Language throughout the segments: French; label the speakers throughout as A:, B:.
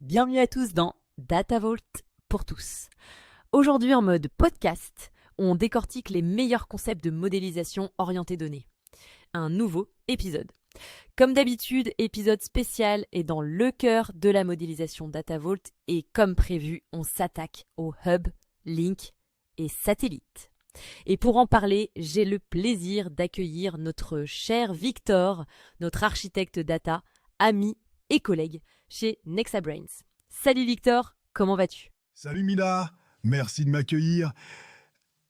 A: Bienvenue à tous dans Data Vault pour tous. Aujourd'hui en mode podcast, on décortique les meilleurs concepts de modélisation orientée données. Un nouveau épisode. Comme d'habitude, épisode spécial est dans le cœur de la modélisation Data Vault et comme prévu, on s'attaque aux hubs, links et satellites. Et pour en parler, j'ai le plaisir d'accueillir notre cher Victor, notre architecte data, ami et collègue chez Nexabrains. Salut Victor, comment vas-tu ?
B: Salut Mila, merci de m'accueillir.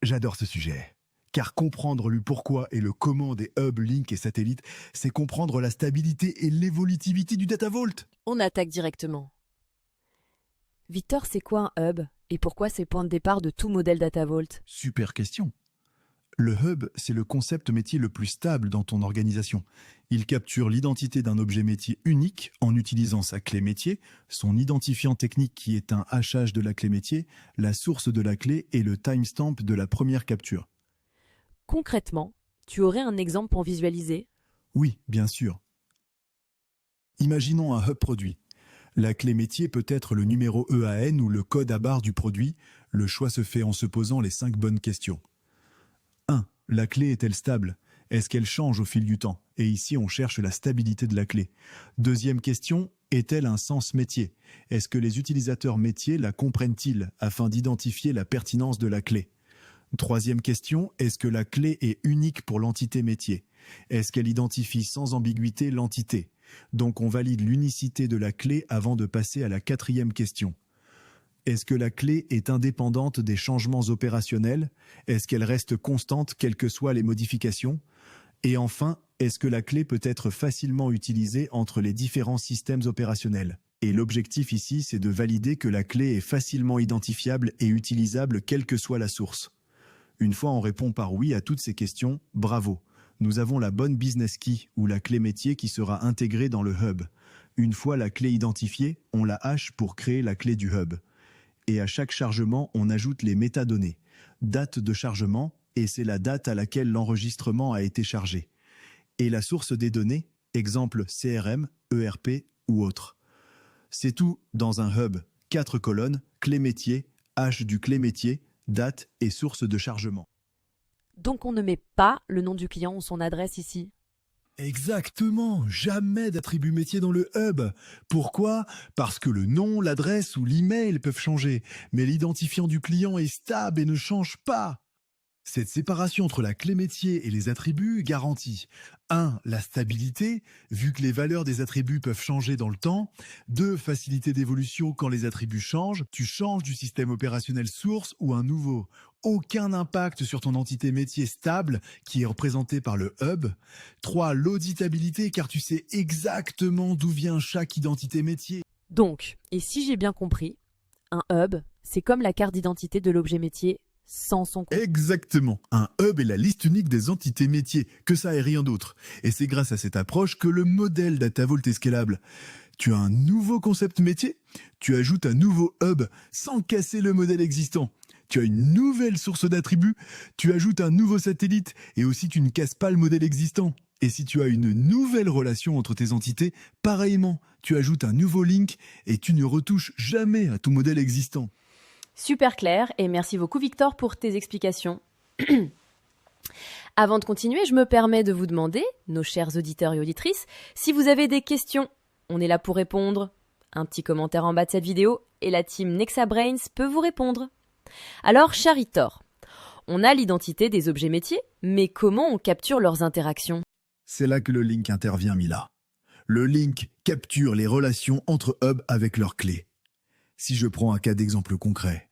B: J'adore ce sujet, car comprendre le pourquoi et le comment des hubs, links et satellites, c'est comprendre la stabilité et l'évolutivité du Data Vault.
A: On attaque directement. Victor, c'est quoi un hub et pourquoi c'est le point de départ de tout modèle Data Vault ?
B: Super question. Le hub, c'est le concept métier le plus stable dans ton organisation. Il capture l'identité d'un objet métier unique en utilisant sa clé métier, son identifiant technique qui est un hachage de la clé métier, la source de la clé et le timestamp de la première capture.
A: Concrètement, tu aurais un exemple pour visualiser ?
B: Oui, bien sûr. Imaginons un hub produit. La clé métier peut être le numéro EAN ou le code à barre du produit. Le choix se fait en se posant les 5 bonnes questions. 1. La clé est-elle stable ? Est-ce qu'elle change au fil du temps ? Et ici, on cherche la stabilité de la clé. Deuxième question, est-elle un sens métier ? Est-ce que les utilisateurs métiers la comprennent-ils afin d'identifier la pertinence de la clé ? Troisième question, est-ce que la clé est unique pour l'entité métier ? Est-ce qu'elle identifie sans ambiguïté l'entité ? Donc on valide l'unicité de la clé avant de passer à la quatrième question. Est-ce que la clé est indépendante des changements opérationnels ? Est-ce qu'elle reste constante quelles que soient les modifications ? Et enfin, est-ce que la clé peut être facilement utilisée entre les différents systèmes opérationnels ? Et l'objectif ici, c'est de valider que la clé est facilement identifiable et utilisable quelle que soit la source. Une fois on répond par oui à toutes ces questions, bravo. Nous avons la bonne business key ou la clé métier qui sera intégrée dans le hub. Une fois la clé identifiée, on la hache pour créer la clé du hub. Et à chaque chargement, on ajoute les métadonnées. Date de chargement, et c'est la date à laquelle l'enregistrement a été chargé. Et la source des données, exemple CRM, ERP ou autre. C'est tout dans un hub, 4 colonnes, clé métier, hash du clé métier, date et source de chargement.
A: Donc on ne met pas le nom du client ou son adresse ici ?
B: Exactement, jamais d'attribut métier dans le hub. Pourquoi ? Parce que le nom, l'adresse ou l'email peuvent changer, mais l'identifiant du client est stable et ne change pas. Cette séparation entre la clé métier et les attributs garantit 1. La stabilité, vu que les valeurs des attributs peuvent changer dans le temps. 2. Facilité d'évolution quand les attributs changent. Tu changes du système opérationnel source ou un nouveau. Aucun impact sur ton entité métier stable qui est représentée par le hub. 3. L'auditabilité, car tu sais exactement d'où vient chaque identité métier.
A: Donc, et si j'ai bien compris, un hub, c'est comme la carte d'identité de l'objet métier sans son compte.
B: Exactement. Un hub est la liste unique des entités métiers, que ça et rien d'autre. Et c'est grâce à cette approche que le modèle Data Vault est scalable. Tu as un nouveau concept métier, tu ajoutes un nouveau hub sans casser le modèle existant. Tu as une nouvelle source d'attributs, tu ajoutes un nouveau satellite et aussi tu ne casses pas le modèle existant. Et si tu as une nouvelle relation entre tes entités, pareillement, tu ajoutes un nouveau link et tu ne retouches jamais à ton modèle existant.
A: Super clair et merci beaucoup Victor pour tes explications. Avant de continuer, je me permets de vous demander, nos chers auditeurs et auditrices, si vous avez des questions. On est là pour répondre. Un petit commentaire en bas de cette vidéo et la team Nexabrains peut vous répondre. Alors, cher Victor, on a l'identité des objets métiers, mais comment on capture leurs interactions ?
B: C'est là que le link intervient, Mila. Le link capture les relations entre hubs avec leurs clés. Si je prends un cas d'exemple concret,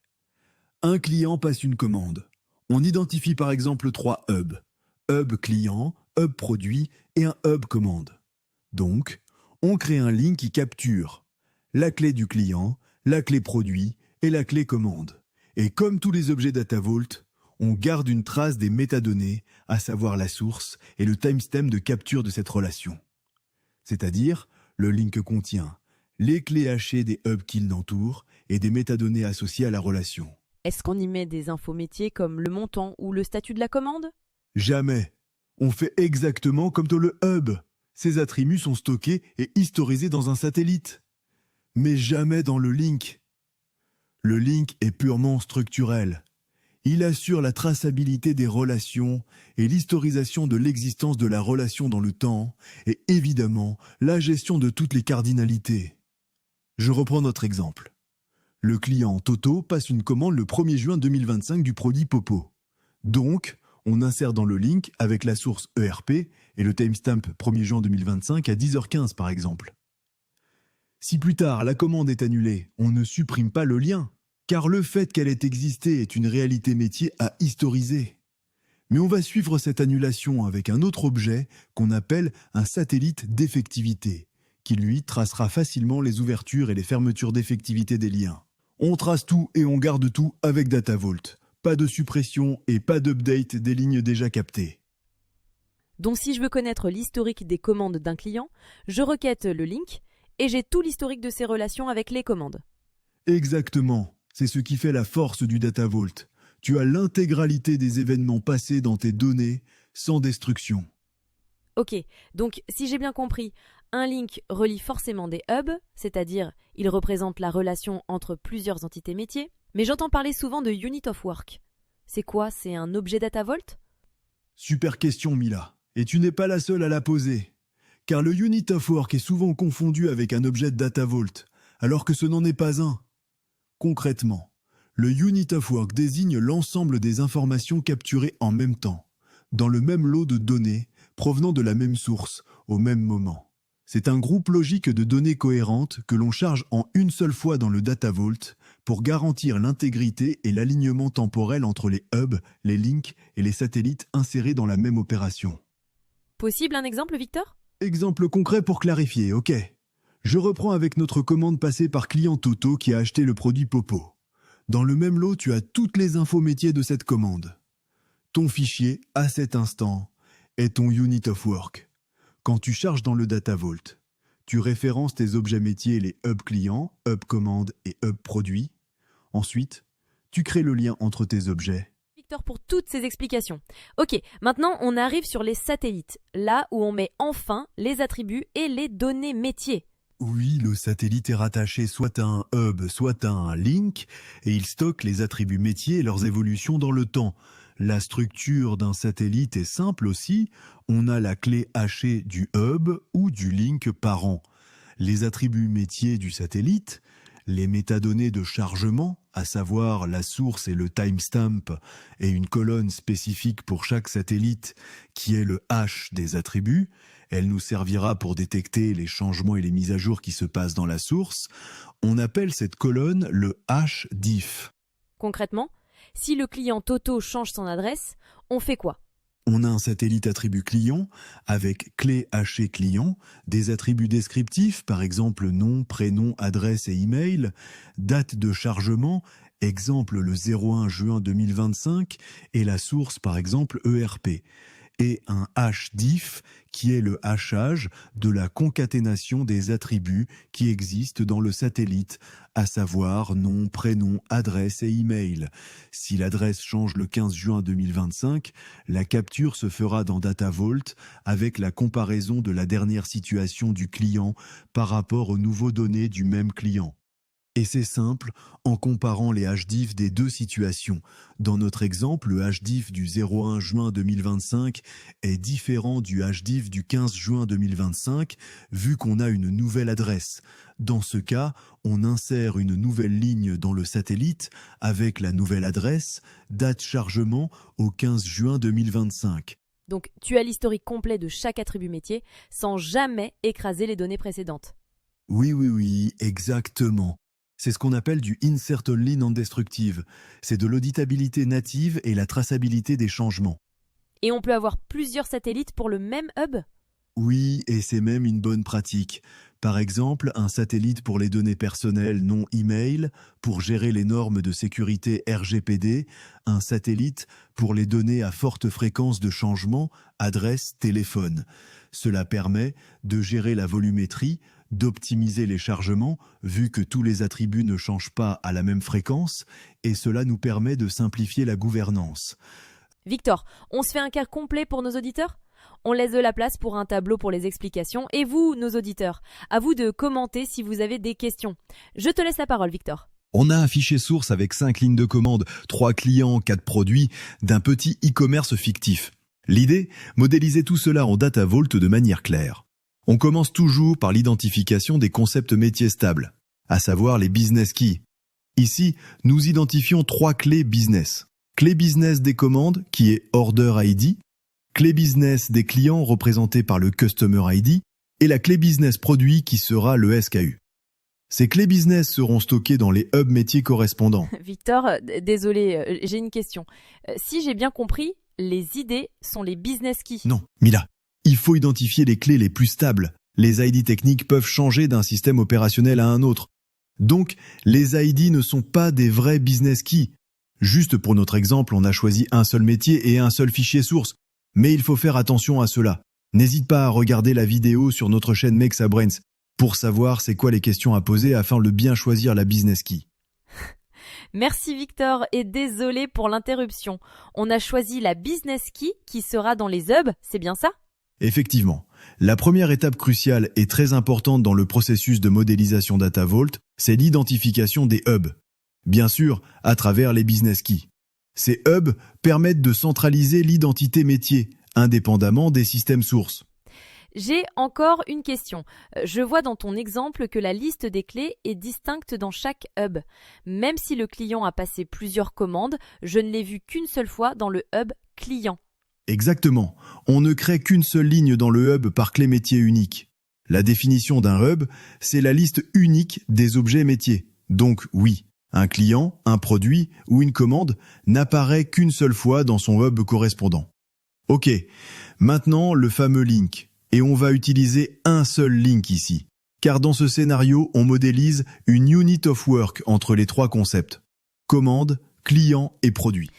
B: un client passe une commande. On identifie par exemple 3 hubs. Hub client, hub produit et un hub commande. Donc, on crée un link qui capture la clé du client, la clé produit et la clé commande. Et comme tous les objets Data Vault, on garde une trace des métadonnées, à savoir la source et le timestamp de capture de cette relation. C'est-à-dire, le link contient les clés hachées des hubs qui l'entourent et des métadonnées associées à la relation.
A: Est-ce qu'on y met des infos métiers comme le montant ou le statut de la commande ?
B: Jamais. On fait exactement comme dans le hub. Ces attributs sont stockés et historisés dans un satellite. Mais jamais dans le link. Le link est purement structurel. Il assure la traçabilité des relations et l'historisation de l'existence de la relation dans le temps et évidemment la gestion de toutes les cardinalités. Je reprends notre exemple. Le client Toto passe une commande le 1er juin 2025 du produit Popo. Donc, on insère dans le link avec la source ERP et le timestamp 1er juin 2025 à 10h15 par exemple. Si plus tard la commande est annulée, on ne supprime pas le lien, car le fait qu'elle ait existé est une réalité métier à historiser. Mais on va suivre cette annulation avec un autre objet qu'on appelle un satellite d'effectivité, qui lui tracera facilement les ouvertures et les fermetures d'effectivité des liens. On trace tout et on garde tout avec DataVault. Pas de suppression et pas d'update des lignes déjà captées.
A: Donc si je veux connaître l'historique des commandes d'un client, je requête le link et j'ai tout l'historique de ses relations avec les commandes.
B: Exactement, c'est ce qui fait la force du DataVault. Tu as l'intégralité des événements passés dans tes données sans destruction.
A: Ok, donc si j'ai bien compris, un link relie forcément des hubs, c'est-à-dire il représente la relation entre plusieurs entités métiers, mais j'entends parler souvent de Unit of Work. C'est quoi? C'est un objet DataVault?
B: Super question Mila, et tu n'es pas la seule à la poser. Car le Unit of Work est souvent confondu avec un objet de DataVault, alors que ce n'en est pas un. Concrètement, le Unit of Work désigne l'ensemble des informations capturées en même temps, dans le même lot de données, provenant de la même source, au même moment. C'est un groupe logique de données cohérentes que l'on charge en une seule fois dans le DataVault pour garantir l'intégrité et l'alignement temporel entre les hubs, les links et les satellites insérés dans la même opération.
A: Possible un exemple, Victor?
B: Exemple concret pour clarifier, ok. Je reprends avec notre commande passée par client Toto qui a acheté le produit Popo. Dans le même lot, tu as toutes les infos métiers de cette commande. Ton fichier, à cet instant, est ton Unit of Work. Quand tu charges dans le DataVault, tu références tes objets métiers, les hubs clients, hub commande et hub produit. Ensuite, tu crées le lien entre tes objets.
A: Victor pour toutes ces explications. Ok, maintenant on arrive sur les satellites, là où on met enfin les attributs et les données métiers.
B: Oui, le satellite est rattaché soit à un hub, soit à un link, et il stocke les attributs métiers et leurs évolutions dans le temps. La structure d'un satellite est simple aussi, on a la clé hachée du hub ou du link parent. Les attributs métiers du satellite, les métadonnées de chargement, à savoir la source et le timestamp, et une colonne spécifique pour chaque satellite qui est le hash des attributs. Elle nous servira pour détecter les changements et les mises à jour qui se passent dans la source. On appelle cette colonne le hash diff.
A: Concrètement, si le client Toto change son adresse, on fait quoi?
B: On a un satellite attribut client avec clé hachée client, des attributs descriptifs, par exemple nom, prénom, adresse et email, date de chargement, exemple le 01 juin 2025, et la source, par exemple ERP. Et un hashdiff qui est le hachage de la concaténation des attributs qui existent dans le satellite, à savoir nom, prénom, adresse et email. Si l'adresse change le 15 juin 2025, la capture se fera dans DataVault avec la comparaison de la dernière situation du client par rapport aux nouveaux données du même client. Et c'est simple, en comparant les hashdiff des deux situations. Dans notre exemple, le hashdiff du 01 juin 2025 est différent du hashdiff du 15 juin 2025, vu qu'on a une nouvelle adresse. Dans ce cas, on insère une nouvelle ligne dans le satellite avec la nouvelle adresse, date chargement au 15 juin 2025.
A: Donc tu as l'historique complet de chaque attribut métier sans jamais écraser les données précédentes.
B: Oui, exactement. C'est ce qu'on appelle du Insert Only Non-Destructive. C'est de l'auditabilité native et la traçabilité des changements.
A: Et on peut avoir plusieurs satellites pour le même hub?
B: Oui, et c'est même une bonne pratique. Par exemple, un satellite pour les données personnelles non email, pour gérer les normes de sécurité RGPD, un satellite pour les données à forte fréquence de changement, adresse, téléphone. Cela permet de gérer la volumétrie, d'optimiser les chargements, vu que tous les attributs ne changent pas à la même fréquence, et cela nous permet de simplifier la gouvernance.
A: Victor, on se fait un cas complet pour nos auditeurs? On laisse de la place pour un tableau pour les explications. Et vous, nos auditeurs, à vous de commenter si vous avez des questions. Je te laisse la parole, Victor.
B: On a un fichier source avec 5 lignes de commande, 3 clients, 4 produits, d'un petit e-commerce fictif. L'idée, modéliser tout cela en Data Vault de manière claire. On commence toujours par l'identification des concepts métiers stables, à savoir les business keys. Ici, nous identifions 3 clés business. Clé business des commandes, qui est Order ID, clé business des clients représentée par le Customer ID, et la clé business produit qui sera le SKU. Ces clés business seront stockées dans les hubs métiers correspondants.
A: Victor, désolé, j'ai une question. Si j'ai bien compris, les idées sont les business keys.
B: Non, Mila, il faut identifier les clés les plus stables. Les ID techniques peuvent changer d'un système opérationnel à un autre. Donc, les ID ne sont pas des vrais business keys. Juste pour notre exemple, on a choisi un seul métier et un seul fichier source. Mais il faut faire attention à cela. N'hésite pas à regarder la vidéo sur notre chaîne Mexabrains pour savoir c'est quoi les questions à poser afin de bien choisir la business key.
A: Merci Victor et désolé pour l'interruption. On a choisi la business key qui sera dans les hubs, c'est bien ça ?
B: Effectivement. La première étape cruciale et très importante dans le processus de modélisation Data Vault, c'est l'identification des hubs. Bien sûr, à travers les business keys. Ces hubs permettent de centraliser l'identité métier, indépendamment des systèmes sources.
A: J'ai encore une question. Je vois dans ton exemple que la liste des clés est distincte dans chaque hub. Même si le client a passé plusieurs commandes, je ne l'ai vu qu'une seule fois dans le hub client.
B: Exactement. On ne crée qu'une seule ligne dans le hub par clé métier unique. La définition d'un hub, c'est la liste unique des objets métiers. Donc oui, un client, un produit ou une commande n'apparaît qu'une seule fois dans son hub correspondant. Ok, maintenant le fameux link. Et on va utiliser un seul link ici. Car dans ce scénario, on modélise une unit of work entre les 3 concepts. Commande, client et produit.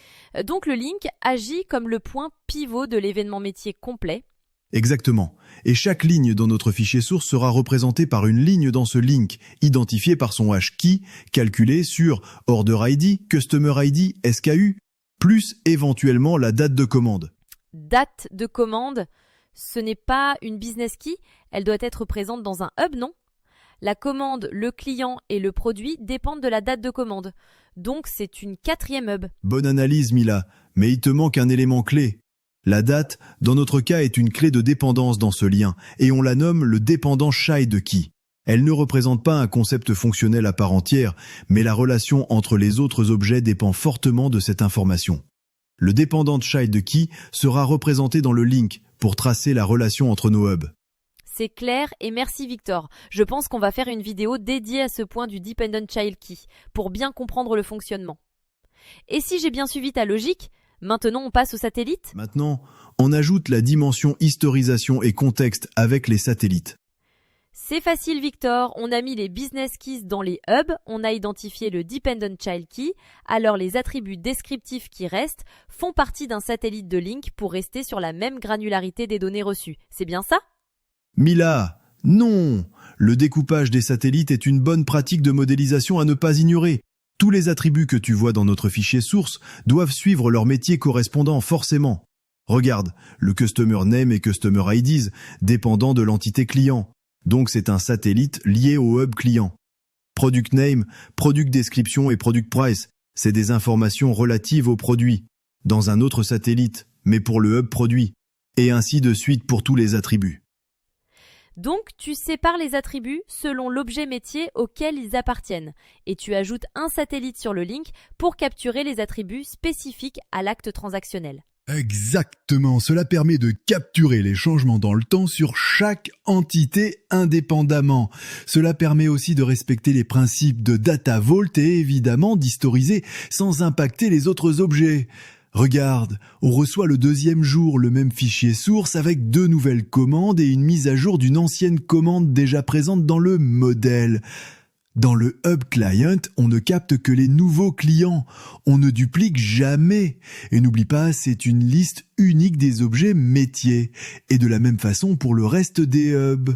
A: Donc le link agit comme le point pivot de l'événement métier complet.
B: Exactement. Et chaque ligne dans notre fichier source sera représentée par une ligne dans ce link, identifiée par son hash key, calculé sur Order ID, Customer ID, SKU, plus éventuellement la date de commande.
A: Date de commande, ce n'est pas une business key, elle doit être présente dans un hub, non ? La commande, le client et le produit dépendent de la date de commande. Donc c'est une 4e hub.
B: Bonne analyse, Mila, mais il te manque un élément clé. La date, dans notre cas, est une clé de dépendance dans ce lien, et on la nomme le dépendant child key. Elle ne représente pas un concept fonctionnel à part entière, mais la relation entre les autres objets dépend fortement de cette information. Le dépendant child key sera représenté dans le link pour tracer la relation entre nos hubs.
A: C'est clair et merci Victor. Je pense qu'on va faire une vidéo dédiée à ce point du Dependent Child Key pour bien comprendre le fonctionnement. Et si j'ai bien suivi ta logique, maintenant on passe aux satellites ?
B: Maintenant, on ajoute la dimension historisation et contexte avec les satellites.
A: C'est facile Victor, on a mis les business keys dans les hubs, on a identifié le Dependent Child Key, alors les attributs descriptifs qui restent font partie d'un satellite de link pour rester sur la même granularité des données reçues. C'est bien ça ?
B: Mila, non! Le découpage des satellites est une bonne pratique de modélisation à ne pas ignorer. Tous les attributs que tu vois dans notre fichier source doivent suivre leur métier correspondant forcément. Regarde, le Customer Name et Customer IDs dépendant de l'entité client. Donc c'est un satellite lié au hub client. Product Name, Product Description et Product Price, c'est des informations relatives au produit. Dans un autre satellite, mais pour le hub produit. Et ainsi de suite pour tous les attributs.
A: Donc, tu sépares les attributs selon l'objet métier auquel ils appartiennent et tu ajoutes un satellite sur le link pour capturer les attributs spécifiques à l'acte transactionnel.
B: Exactement, cela permet de capturer les changements dans le temps sur chaque entité indépendamment. Cela permet aussi de respecter les principes de Data Vault et évidemment d'historiser sans impacter les autres objets. Regarde, on reçoit le 2e jour le même fichier source avec 2 nouvelles commandes et une mise à jour d'une ancienne commande déjà présente dans le modèle. Dans le Hub Client, on ne capte que les nouveaux clients. On ne duplique jamais. Et n'oublie pas, c'est une liste unique des objets métiers. Et de la même façon pour le reste des hubs.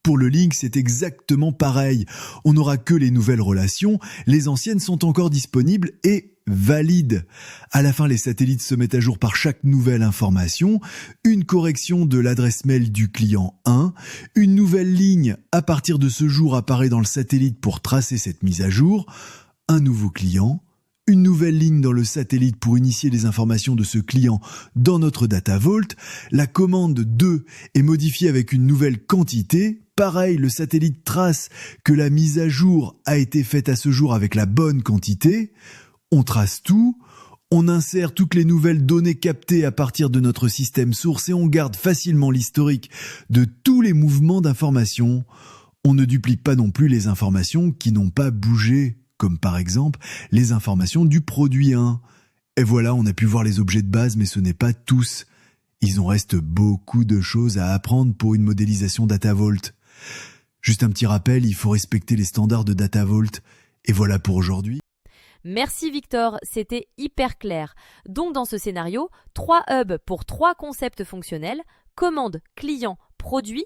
B: Pour le link, c'est exactement pareil. On n'aura que les nouvelles relations, les anciennes sont encore disponibles et valide. À la fin, les satellites se mettent à jour par chaque nouvelle information, une correction de l'adresse mail du client 1, une nouvelle ligne à partir de ce jour apparaît dans le satellite pour tracer cette mise à jour, un nouveau client, une nouvelle ligne dans le satellite pour initier les informations de ce client dans notre data vault, la commande 2 est modifiée avec une nouvelle quantité, pareil, le satellite trace que la mise à jour a été faite à ce jour avec la bonne quantité, on trace tout, on insère toutes les nouvelles données captées à partir de notre système source et on garde facilement l'historique de tous les mouvements d'informations. On ne duplique pas non plus les informations qui n'ont pas bougé, comme par exemple les informations du produit 1. Et voilà, on a pu voir les objets de base, mais ce n'est pas tous. Il en reste beaucoup de choses à apprendre pour une modélisation Data Vault. Juste un petit rappel, il faut respecter les standards de Data Vault. Et voilà pour aujourd'hui.
A: Merci Victor, c'était hyper clair. Donc dans ce scénario, 3 hubs pour 3 concepts fonctionnels, commande, client, produit,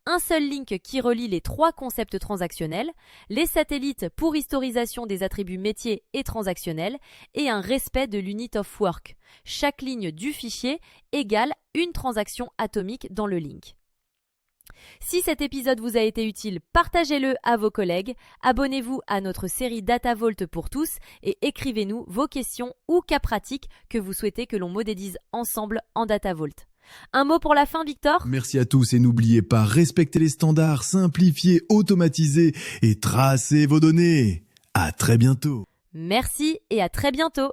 A: un seul link qui relie les 3 concepts transactionnels, les satellites pour historisation des attributs métiers et transactionnels et un respect de l'unit of work. Chaque ligne du fichier égale une transaction atomique dans le link. Si cet épisode vous a été utile, partagez-le à vos collègues, abonnez-vous à notre série Data Vault pour tous et écrivez-nous vos questions ou cas pratiques que vous souhaitez que l'on modélise ensemble en Data Vault. Un mot pour la fin, Victor ?
B: Merci à tous et n'oubliez pas, respectez les standards, simplifiez, automatisez et tracez vos données. À très bientôt.
A: Merci et à très bientôt.